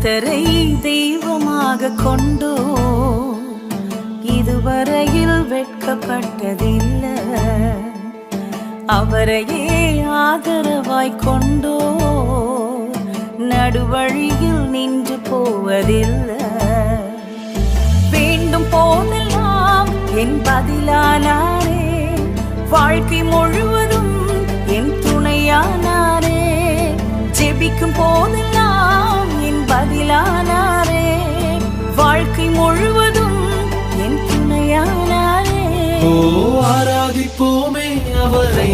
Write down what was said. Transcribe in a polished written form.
கர்த்தரை தெய்வமாக கொண்டோ இதுவரையில் வெட்கப்பட்டதில்லை. அவரையே ஆதரவாய் கொண்டோ நடுவழியில் நின்று போவதில்லை. வேண்டும் போதெல்லாம் என் பதிலானாரே, வாழ்க்கை முழுவதும் என் துணையானாரே. ஜெபிக்கும் போதெல்லாம் என் பதிலானாரே, வாழ்க்கை முழுவதும் என் துணையானாரே. ஆராதிப்போமே அவரை.